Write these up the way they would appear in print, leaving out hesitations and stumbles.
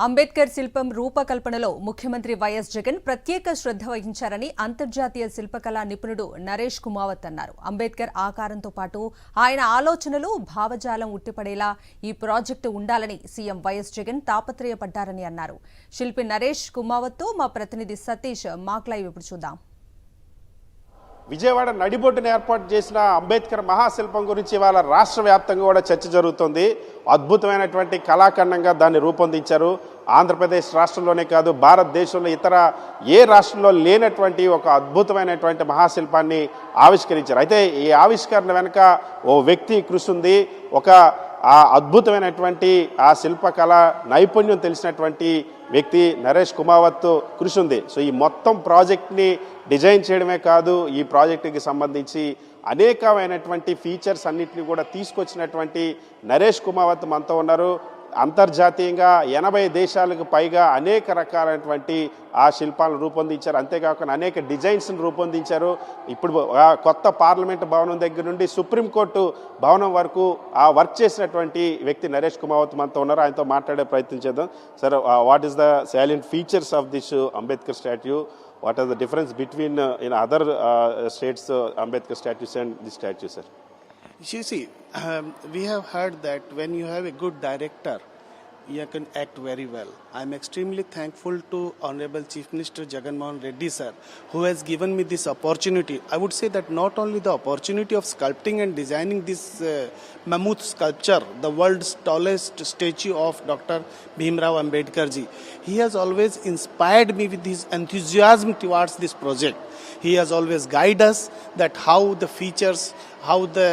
అంబేద్కర్ శిల్పం రూపకల్పనలో ముఖ్యమంత్రి వైఎస్ జగన్ ప్రత్యేక శ్రద్ధ వహించారని అంతర్జాతీయ శిల్పకళా నిపుణుడు నరేష్ కుమావత్ అన్నారు. అంబేద్కర్ ఆకారంతో పాటు ఆయన ఆలోచనలు, భావజాలం ఉట్టిపడేలా ఈ ప్రాజెక్టు ఉండాలని సీఎం వైఎస్ జగన్ తాపత్రయపడ్డారని అన్నారు. శిల్పి నరేష్ కుమావత్తో మా ప్రతినిధి సతీష్ మాక్ లైవ్ ఇప్పుడు చూద్దాం. విజయవాడ నడిబొడ్డున ఏర్పాటు చేసిన అంబేద్కర్ మహాశిల్పం గురించి ఇవాళ రాష్ట్ర వ్యాప్తంగా కూడా చర్చ జరుగుతుంది. అద్భుతమైనటువంటి కళాఖండంగా దాన్ని రూపొందించారు. ఆంధ్రప్రదేశ్ రాష్ట్రంలోనే కాదు, భారతదేశంలో ఇతర ఏ రాష్ట్రంలో లేనటువంటి ఒక అద్భుతమైనటువంటి మహాశిల్పాన్ని ఆవిష్కరించారు. అయితే ఈ ఆవిష్కరణ వెనుక ఓ వ్యక్తి కృషి ఉంది. ఒక అద్భుతమైనటువంటి ఆ శిల్పకళ నైపుణ్యం తెలిసినటువంటి వ్యక్తి నరేష్ కుమావత్ కృషి ఉంది. సో ఈ మొత్తం ప్రాజెక్ట్ని డిజైన్ చేయడమే కాదు, ఈ ప్రాజెక్టుకి సంబంధించి అనేకమైనటువంటి ఫీచర్స్ అన్నింటినీ కూడా తీసుకొచ్చినటువంటి నరేష్ కుమావత్ మనతో ఉన్నారు. అంతర్జాతీయంగా 80 దేశాలకు పైగా అనేక రకాలైనటువంటి ఆ శిల్పాలను రూపొందించారు. అంతేకాకుండా అనేక డిజైన్స్ని రూపొందించారు. ఇప్పుడు కొత్త పార్లమెంటు భవనం దగ్గర నుండి సుప్రీంకోర్టు భవనం వరకు ఆ వర్క్ చేసినటువంటి వ్యక్తి నరేష్ కుమావత్ మనతో ఉన్నారు. ఆయనతో మాట్లాడే ప్రయత్నం చేద్దాం. Sir, what is the salient features of this Ambedkar statue? What are the difference between in other states Ambedkar statues and this statue, sir? You see, we have heard that when you have a good director, you can act very well. I am extremely thankful to Honorable Chief Minister Jagan Mohan Reddy sir, who has given me this opportunity. I would say that not only the opportunity of sculpting and designing this mammoth sculpture, the world's tallest statue of Dr. Bhimrao Ambedkar ji, he has always inspired me with his enthusiasm towards this project. He has always guided us that how the features, how the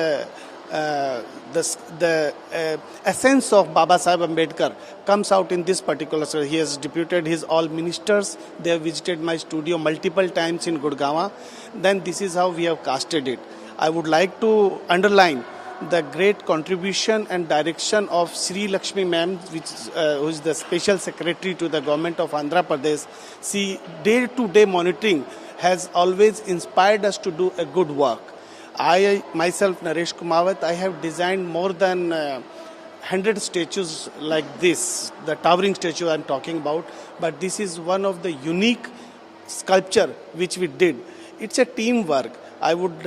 essence of Baba Saheb Ambedkar comes out in this particular. So he has deputed his all ministers. They have visited my studio multiple times in Gurgaon. Then this is how we have casted it. I would like to underline the great contribution and direction of Sri Lakshmi ma'am, who is the special secretary to the government of Andhra Pradesh. See, day-to-day monitoring has always inspired us to do a good work. I myself, Naresh Kumavat, I have designed more than 100 statues like this, the towering statue I am talking about, but this is one of the unique sculpture which we did. It's a teamwork. I would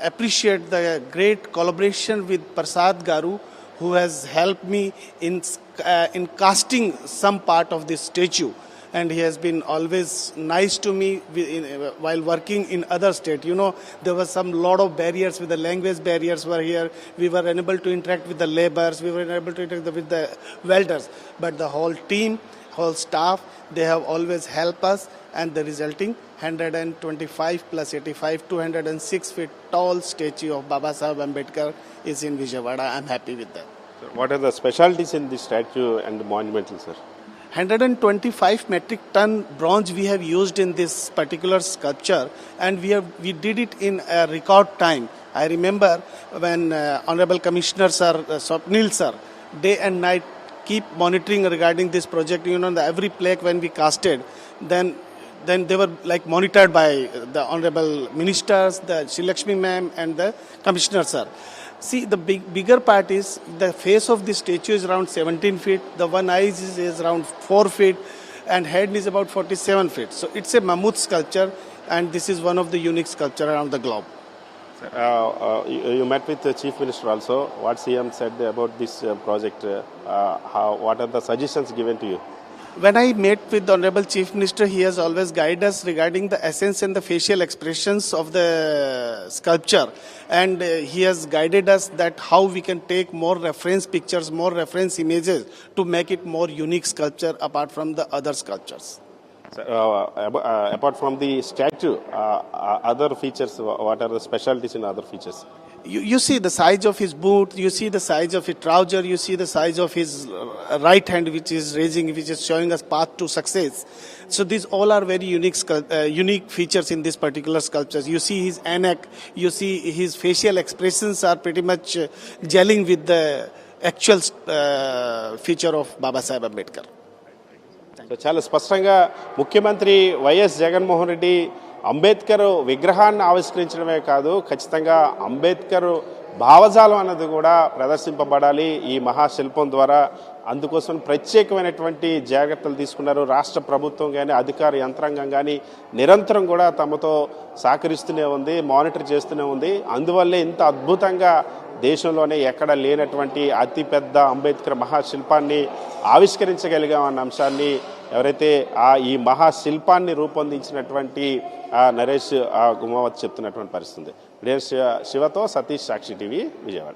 appreciate the great collaboration with Prasad Garu, who has helped me in casting some part of this statue. And he has been always nice to me while working in other states. You know, there was some lot of barriers with the language barriers were here. We were unable to interact with the laborers. We were unable to interact with the welders. But the whole team, whole staff, they have always helped us. And the resulting 125 plus 85, 206 feet tall statue of Baba Saheb Ambedkar is in Vijayawada. I am happy with that. So what are the specialties in this statue and the monumental, sir? 125 metric ton bronze we have used in this particular sculpture, and we did it in a record time. I remember when Honorable Commissioner sir, Swapnil sir, day and night keep monitoring regarding this project. You know, every plaque when we casted, then they were like monitored by the Honorable Ministers, the Sri Lakshmi ma'am and the Commissioner sir. See, the bigger part is the face of the statue is around 17 feet, the one eye is around 4 feet, and head is about 47 feet. So it's a mammoth sculpture, and this is one of the unique sculpture around the globe. You met with the Chief Minister also. What CM said about this project? What are the suggestions given to you? When I met with the Honorable Chief Minister, he has always guided us regarding the essence and the facial expressions of the sculpture. And he has guided us that how we can take more reference pictures, more reference images to make it more unique sculpture apart from the other sculptures. So, apart from the statue, other features, what are the specialties in other features? You see the size of his boot, you see the size of his trouser, you see the size of his right hand which is raising, which is showing us path to success. So these all are very unique features in this particular sculpture. You see his neck, you see his facial expressions are pretty much gelling with the actual feature of Baba Saheb Ambedkar. So చాలా స్పష్టంగా ముఖ్యమంత్రి YS Jaganmohan Reddy Ambedkar విగ్రహాన్ని ఆవిష్కరించడమే కాదు, ఖచ్చితంగా అంబేద్కర్ భావజాలం అన్నది కూడా ప్రదర్శింపబడాలి ఈ మహాశిల్పం ద్వారా. అందుకోసం ప్రత్యేకమైనటువంటి జాగ్రత్తలు తీసుకున్నారు. రాష్ట్ర ప్రభుత్వం కానీ అధికార యంత్రాంగం కానీ నిరంతరం కూడా తమతో సహకరిస్తూనే ఉంది, మానిటర్ చేస్తూనే ఉంది. అందువల్లే ఇంత అద్భుతంగా దేశంలోనే ఎక్కడ లేనటువంటి అతిపెద్ద అంబేద్కర్ మహాశిల్పాన్ని ఆవిష్కరించగలిగామన్న అంశాన్ని ఎవరైతే ఈ మహాశిల్పాన్ని రూపొందించినటువంటి నరేష్ కుమావత్ చెప్తున్నటువంటి పరిస్థితి. శివతో సతీష్, సాక్షి టీవీ, విజయవాడ.